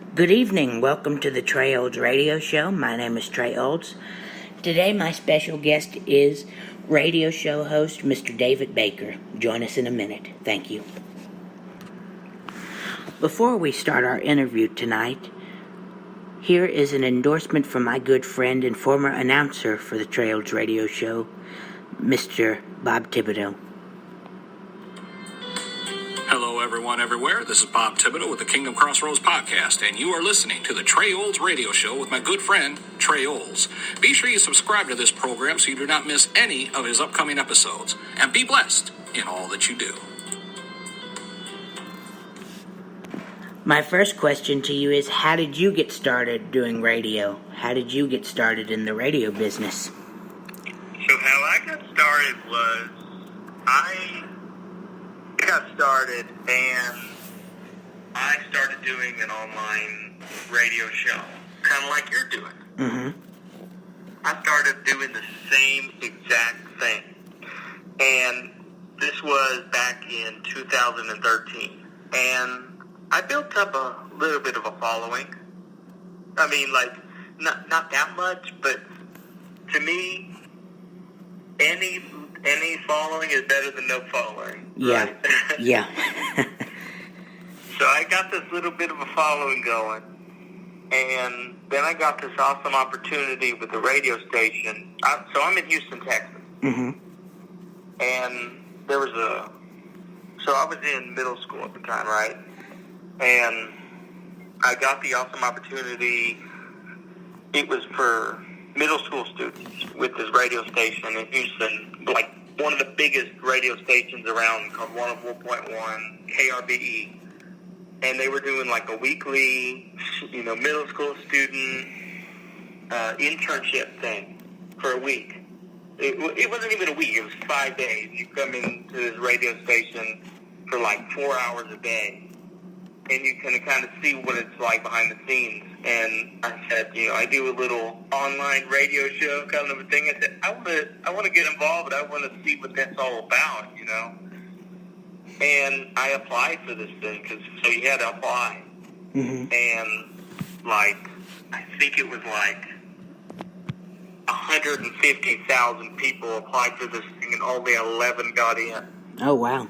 Good evening. Welcome to the Trey Olds Radio Show. My name is Trey Olds. Today, my special guest is radio show host Mr. David Baker. Join us in a minute. Thank you. Before we start our interview tonight, here is an endorsement from my good friend and former announcer for the Trey Olds Radio Show, Mr. Bob Thibodeau. Hello, everyone, everywhere. This is Bob Thibodeau with the Kingdom Crossroads Podcast, and you are listening to the Trey Olds Radio Show with my good friend, Trey Olds. Be sure you subscribe to this program so you do not miss any of his upcoming episodes, and be blessed in all that you do. My first question to you is, how did you get started doing radio? How did you get started in the radio business? So how I got started was, I got started and I started doing an online radio show, kind of like you're doing. Mm-hmm. I started doing the same exact thing. And this was back in 2013. And I built up a little bit of a following. I mean, like, not that much, but to me, any following is better than no following. Yeah, right? yeah. So I got this little bit of a following going, and then I got this awesome opportunity with the radio station. So I'm in Houston, Texas. Mm-hmm. And so I was in middle school at the time, right? And I got the awesome opportunity. It was for middle school students with this radio station in Houston, like one of the biggest radio stations around, called 104.1 KRBE. And they were doing like a weekly, middle school student internship thing for a week. It wasn't even a week. It was 5 days. You come into this radio station for like 4 hours a day, and you can kind of see what it's like behind the scenes. And I said, I do a little online radio show kind of a thing. I said, I want to get involved. I want to see what that's all about, And I applied for this thing, so you had to apply. Mm-hmm. And, I think it was 150,000 people applied for this thing, and only 11 got in. Oh, wow.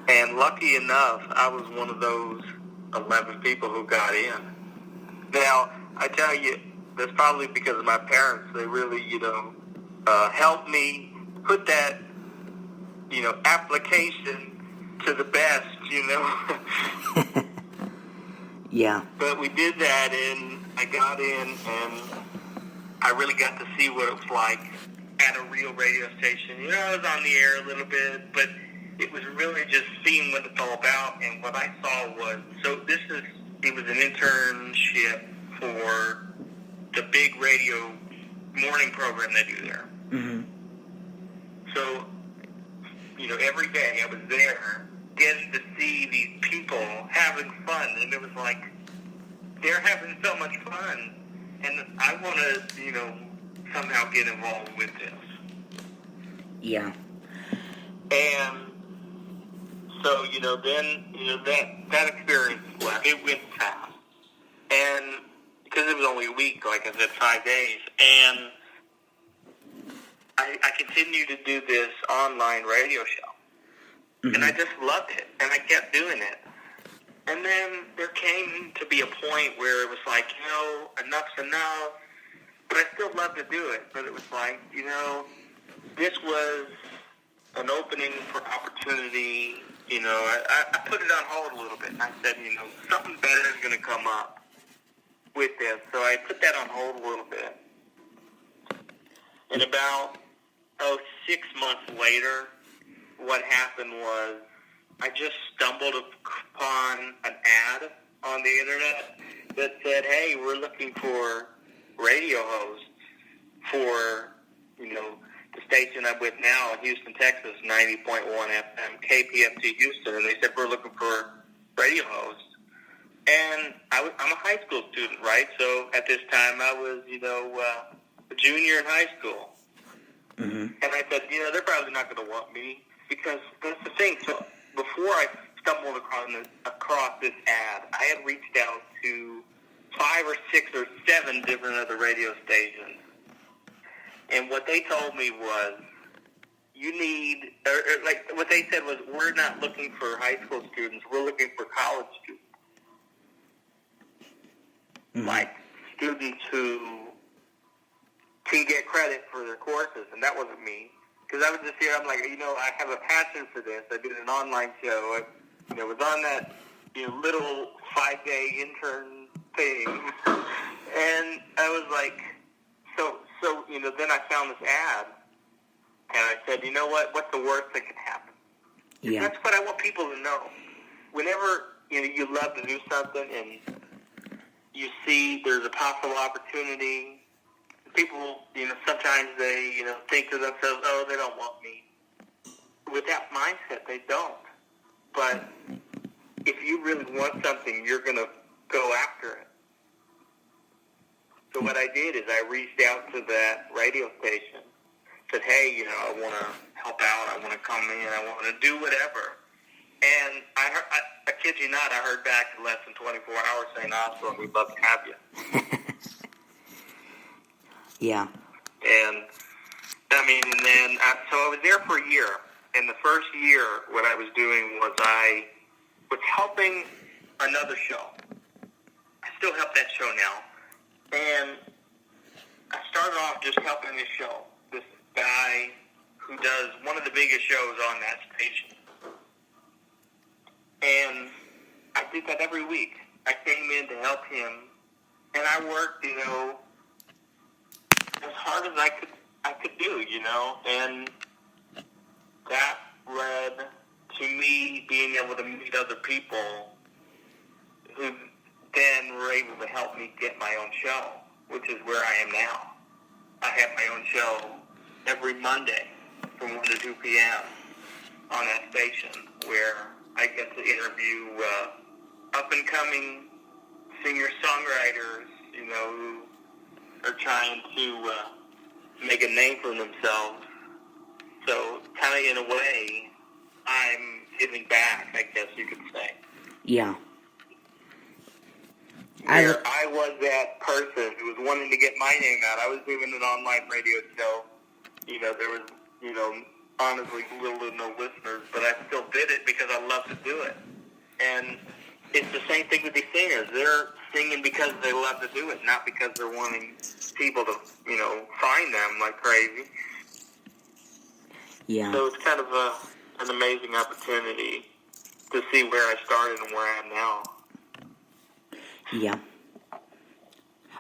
And lucky enough, I was one of those 11 people who got in. Now, I tell you, that's probably because of my parents. They really, helped me put that, application to the best, Yeah. But we did that, and I got in, and I really got to see what it was like at a real radio station. I was on the air a little bit, but it was really just seeing what it's all about. And what I saw was, it was an internship for the big radio morning program they do there. Mm-hmm. So, every day I was there getting to see these people having fun. And it was like, they're having so much fun. And I want to, somehow get involved with this. Yeah. And so, then, that experience, it went fast. And because it was only a week, like I said, 5 days, and I continued to do this online radio show. Mm-hmm. And I just loved it, and I kept doing it. And then there came to be a point where it was like, enough's enough, but I still love to do it. But it was like, this was an opening for opportunity. I put it on hold a little bit, and I said, something better is going to come up with this. So I put that on hold a little bit. And about, 6 months later, what happened was I just stumbled upon an ad on the internet that said, hey, we're looking for radio hosts for, the station I'm with now in Houston, Texas, 90.1 FM, KPFT Houston, and they said, we're looking for radio hosts. And I'm a high school student, right? So at this time I was, a junior in high school. Mm-hmm. And I said, they're probably not going to want me, because that's the thing. So before I stumbled across this ad. I had reached out to 5 or 6 or 7 different other radio stations. And what they told me was, you need, or like what they said was, we're not looking for high school students, we're looking for college students. Mm-hmm. Like students who can get credit for their courses, and that wasn't me. Because I was just here, I'm like, I have a passion for this. I did an online show. I was on that little 5-day intern thing. And I was like, so then I found this ad. And I said, you know what? What's the worst that can happen? Yeah. That's what I want people to know. Whenever you love to do something and you see there's a possible opportunity, people, sometimes they, think to themselves, oh, they don't want me. With that mindset, they don't. But if you really want something, you're going to go after it. So what I did is I reached out to that radio station, said, hey, I want to help out, I want to come in, I want to do whatever. And I kid you not, I heard back in less than 24 hours saying, awesome, we'd love to have you. Yeah. And so I was there for a year. And the first year, what I was doing was I was helping another show. I still help that show now. And I started off just helping this show. This guy who does one of the biggest shows on that station. And I did that every week. I came in to help him. And I worked, as hard as I could do, and that led to me being able to meet other people who then were able to help me get my own show, which is where I am now. I have my own show every Monday from 1 to 2 p.m. on that station where I get to interview up-and-coming singer-songwriters, who are trying to make a name for themselves. So, kind of in a way, I'm giving back, I guess you could say. Yeah. Where I was that person who was wanting to get my name out. I was doing an online radio show. There was, honestly little to no listeners, but I still did it because I love to do it. And it's the same thing with these singers. They're singing because they love to do it, not because they're wanting people to, find them like crazy. Yeah. So it's kind of an amazing opportunity to see where I started and where I am now. Yeah.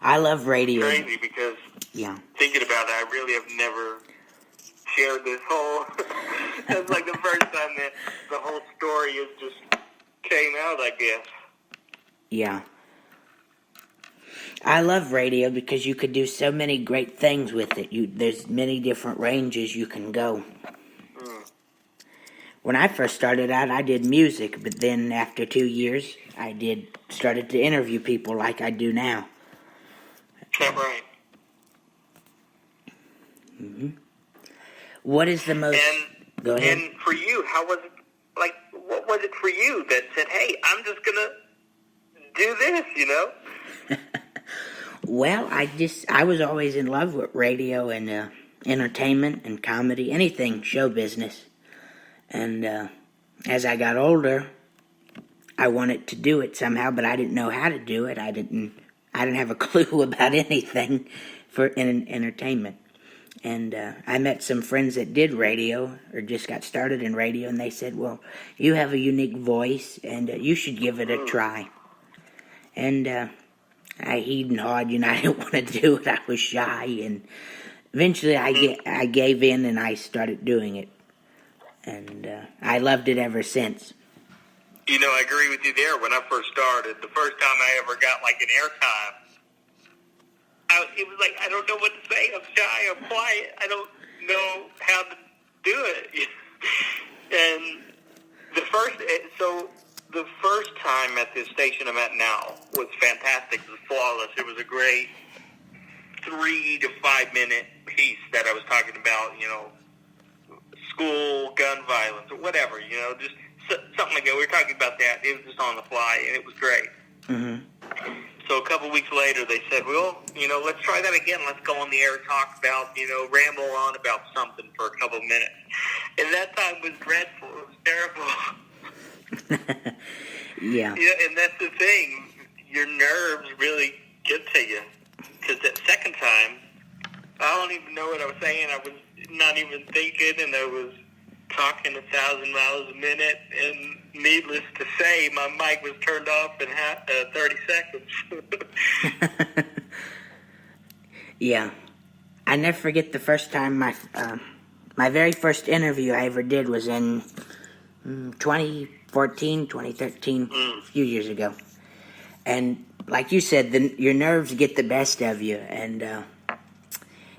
I love radio. It's crazy because thinking about it, I really have never shared this whole... That's like the first time that the whole story has just came out, I guess. Yeah. I love radio because you could do so many great things with it. There's many different ranges you can go. When I first started out, I did music, but then after 2 years, I started to interview people like I do now. That's right. Mm-hmm. What is the most... Go ahead. And for you, how was it, what was it for you that said, hey, I'm just going to do this, Well, I was always in love with radio and entertainment and comedy, anything show business. And as I got older, I wanted to do it somehow, but I didn't know how to do it. I didn't have a clue about anything in entertainment. And I met some friends that did radio or just got started in radio, and they said, well, you have a unique voice, and you should give it a try. And I heed and hawed, I didn't want to do it. I was shy, and eventually I gave in, and I started doing it. And I loved it ever since. I agree with you there. When I first started, the first time I ever got an airtime, it was like, I don't know what to say. I'm shy. I'm quiet. I don't know how to do it. And the first time at the station I'm at now was fantastic. It was flawless. It was a great 3 to 5 minute piece that I was talking about, school, gun violence, or whatever, just something like that. We were talking about that. It was just on the fly, and it was great. Mm-hmm. So a couple weeks later, they said, well, let's try that again. Let's go on the air and talk about, ramble on about something for a couple minutes. And that time was dreadful. It was terrible. Yeah. Yeah, and that's the thing. Your nerves really get to you. Because that second time, I don't even know what I was saying. I was not even thinking, and I was talking 1,000 miles a minute, and needless to say, my mic was turned off in 30 seconds. Yeah. I never forget the first time my very first interview I ever did was in 2014, 2013, a few years ago. And like you said, your nerves get the best of you, and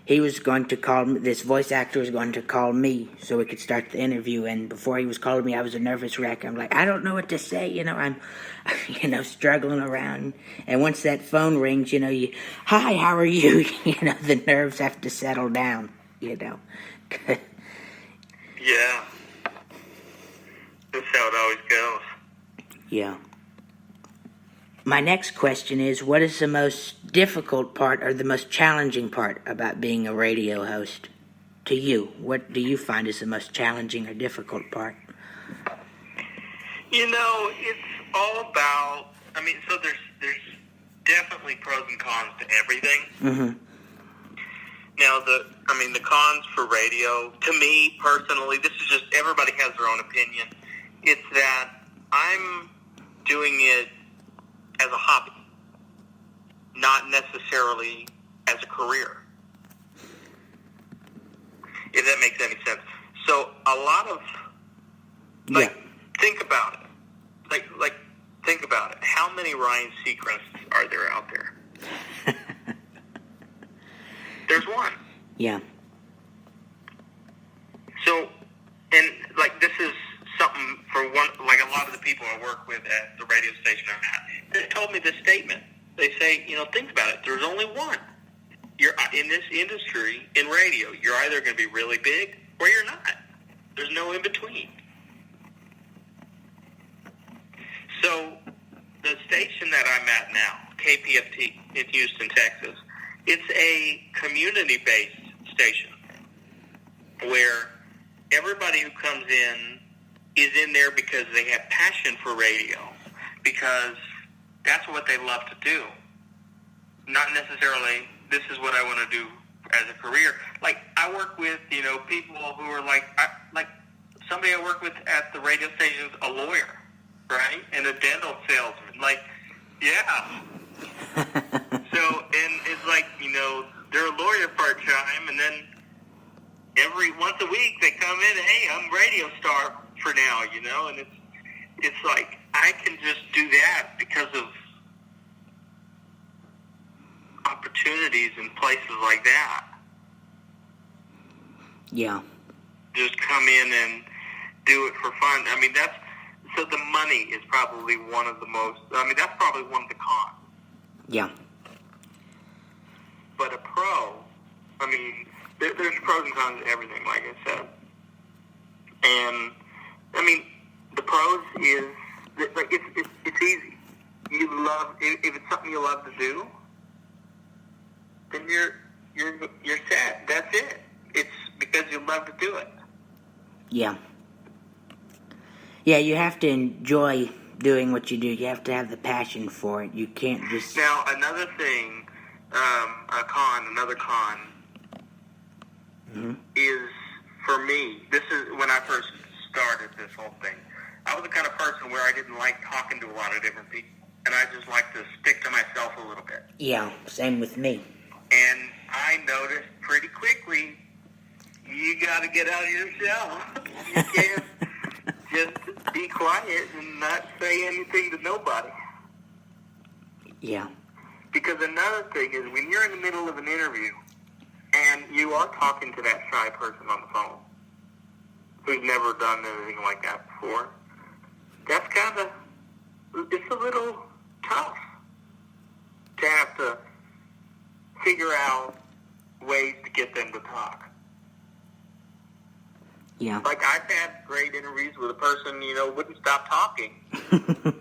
he was going to call me, this voice actor was going to call me so we could start the interview, and before he was calling me, I was a nervous wreck. I'm like, I don't know what to say, I'm, struggling around, and once that phone rings, hi, how are you? The nerves have to settle down, Yeah. That's how it always goes. Yeah. My next question is, what is the most difficult part or the most challenging part about being a radio host to you? What do you find is the most challenging or difficult part? It's all about, so there's definitely pros and cons to everything. Mm-hmm. Now, the cons for radio, to me personally, this is just, everybody has their own opinion. It's that I'm doing it as a hobby, not necessarily as a career, if that makes any sense. So a lot of, think about it. Think about it. How many Ryan Seacrests are there out there? There's one. Yeah. So, and this is something for one, a lot of the people I work with at the radio station I'm at, they told me this statement. They say, think about it. There's only one. You're in this industry, in radio, you're either going to be really big or you're not. There's no in between. So, the station that I'm at now, KPFT in Houston, Texas, it's a community-based station where everybody who comes in is in there because they have passion for radio, because that's what they love to do. Not necessarily, this is what I want to do as a career. I work with, people who are somebody I work with at the radio station is a lawyer, right? And a dental salesman. Yeah. So, and it's they're a lawyer part-time, and then once a week they come in, hey, I'm radio star for now, and it's I can just do that because of opportunities in places like that. Yeah. Just come in and do it for fun. So the money is probably one of the most, that's probably one of the cons. Yeah. But a pro, there's pros and cons to everything, like I said. And, the pros is, it's easy. You love, if it's something you love to do, then you're set. That's it. It's because you love to do it. Yeah. Yeah, you have to enjoy doing what you do. You have to have the passion for it. You can't just... Now, another thing, another con is, for me, this is when I first started this whole thing. I was the kind of person where I didn't like talking to a lot of different people, and I just like to stick to myself a little bit. Yeah, same with me. And I noticed pretty quickly, you got to get out of your shell. You can't just be quiet and not say anything to nobody. Yeah. Because another thing is, when you're in the middle of an interview and you are talking to that shy person on the phone who's never done anything like that before, that's it's a little tough to have to figure out ways to get them to talk. Yeah. Like, I've had great interviews with a person, wouldn't stop talking.